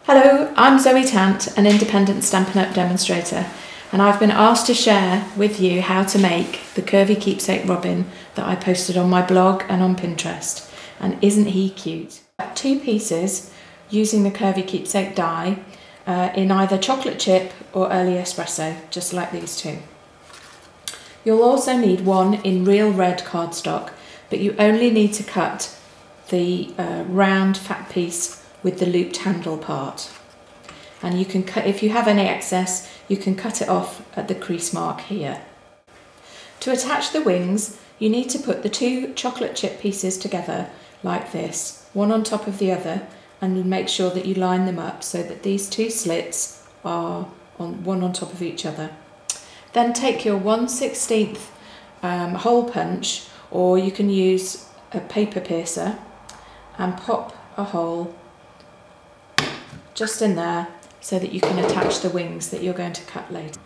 Hello, I'm Zoe Tant, an independent Stampin' Up demonstrator, and I've been asked to share with you how to make the Curvy Keepsake robin that I posted on my blog and on Pinterest. And isn't he cute? Two pieces using the Curvy Keepsake die in either chocolate chip or early espresso, just like these two. You'll also need one in real red cardstock, but you only need to cut the round fat piece with the looped handle part. And you can cut, if you have any excess, you can cut it off at the crease mark here. To attach the wings, you need to put the two chocolate chip pieces together like this, one on top of the other, and make sure that you line them up so that these two slits are one on top of each other. Then take your 1/16 hole punch, or you can use a paper piercer, and pop a hole just in there so that you can attach the wings that you're going to cut later.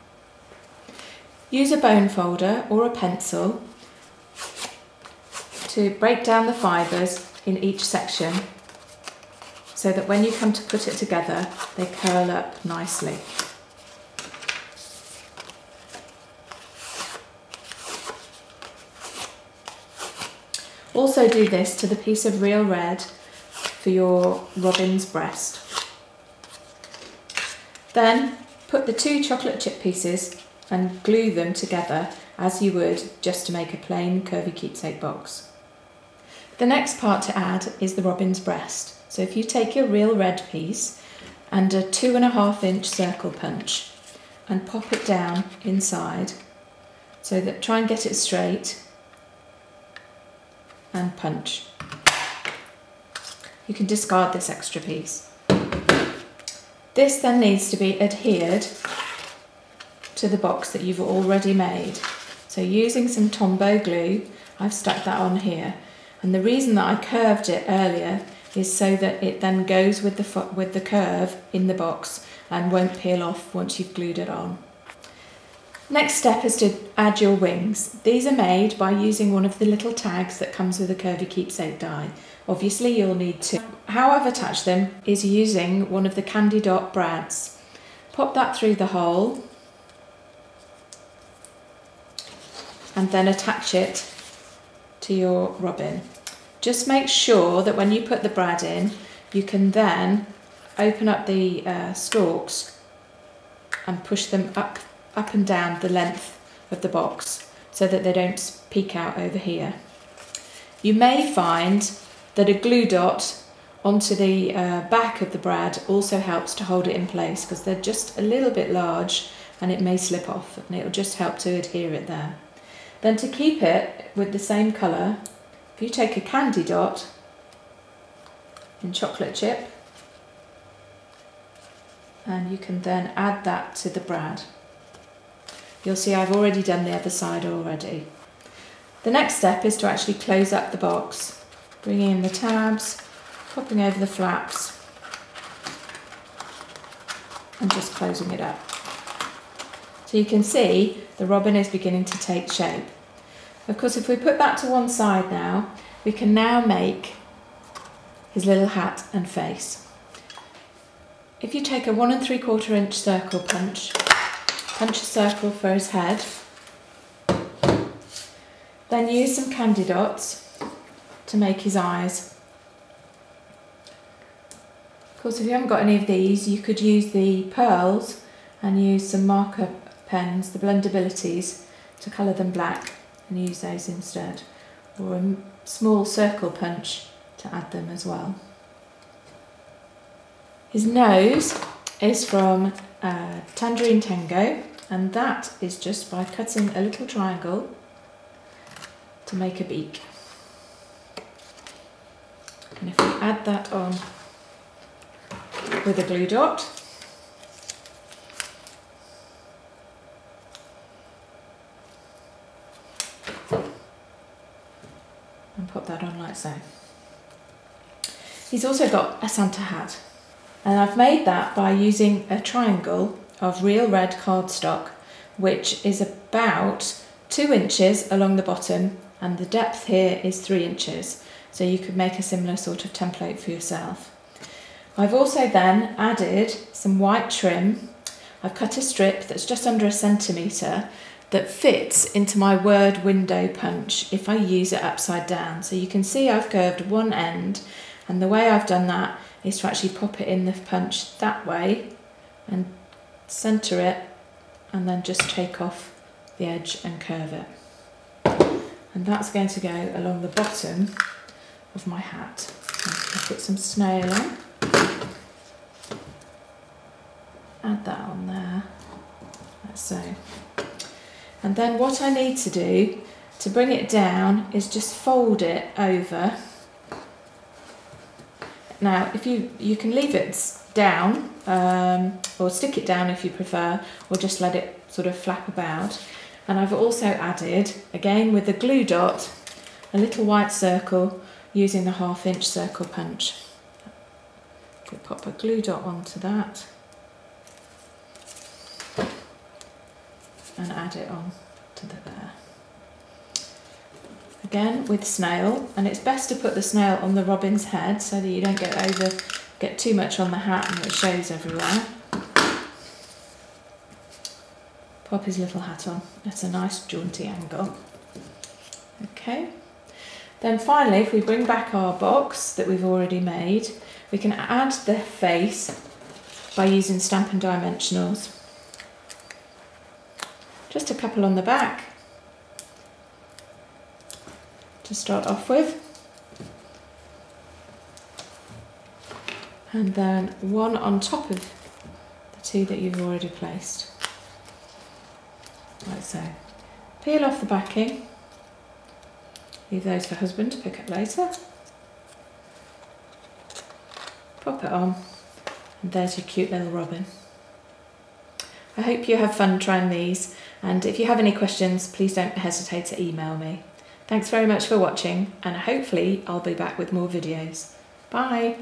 Use a bone folder or a pencil to break down the fibres in each section so that when you come to put it together they curl up nicely. Also do this to the piece of real red for your robin's breast. Then put the two chocolate chip pieces and glue them together as you would just to make a plain Curvy Keepsake box. The next part to add is the robin's breast. So if you take your real red piece and a 2.5 inch circle punch and pop it down inside so that try and get it straight and punch. You can discard this extra piece. This then needs to be adhered to the box that you've already made. So using some Tombow glue, I've stuck that on here. And the reason that I curved it earlier is so that it then goes with the curve in the box and won't peel off once you've glued it on. Next step is to add your wings. These are made by using one of the little tags that comes with a Curvy Keepsake die. Obviously you'll need to. How I've attached them is using one of the candy dot brads. Pop that through the hole and then attach it to your robin. Just make sure that when you put the brad in, you can then open up the stalks and push them up and down the length of the box so that they don't peek out over here. You may find that a glue dot onto the back of the brad also helps to hold it in place because they're just a little bit large and it may slip off, and it'll just help to adhere it there. Then to keep it with the same colour, if you take a candy dot in chocolate chip, and you can then add that to the brad. You'll see I've already done the other side already. The next step is to actually close up the box. Bringing in the tabs, popping over the flaps and just closing it up. So you can see the robin is beginning to take shape. Of course, if we put that to one side now, we can now make his little hat and face. If you take a 1 3/4 inch circle punch a circle for his head, then use some candy dots to make his eyes. Of course, if you haven't got any of these, you could use the pearls and use some marker pens, the Blendabilities, to colour them black and use those instead, or a small circle punch to add them as well. His nose is from Tangerine Tango, and that is just by cutting a little triangle to make a beak. And if we add that on with a glue dot, and put that on like so. He's also got a Santa hat, and I've made that by using a triangle of real red cardstock, which is about 2 inches along the bottom, and the depth here is 3 inches. So you could make a similar sort of template for yourself. I've also then added some white trim. I've cut a strip that's just under 1 centimetre that fits into my word window punch if I use it upside down. So you can see I've curved one end, and the way I've done that is to actually pop it in the punch that way and centre it, and then just take off the edge and curve it. And that's going to go along the bottom of my hat. I'll put some snail on. Add that on there, like so. And then what I need to do to bring it down is just fold it over. Now, if you can leave it down, or stick it down if you prefer, or just let it sort of flap about. And I've also added, again with the glue dot, a little white circle using the 1/2 inch circle punch. We'll pop a glue dot onto that and add it on to there. Again with snail, and it's best to put the snail on the robin's head so that you don't get too much on the hat and it shows everywhere. Pop his little hat on at a nice jaunty angle. Okay. Then finally, if we bring back our box that we've already made, we can add the face by using Stampin' Dimensionals. Just a couple on the back to start off with, and then one on top of the two that you've already placed, like so. Peel off the backing, leave those for husband to pick up later. Pop it on, and there's your cute little robin. I hope you have fun trying these, and if you have any questions, please don't hesitate to email me. Thanks very much for watching, and hopefully I'll be back with more videos. Bye!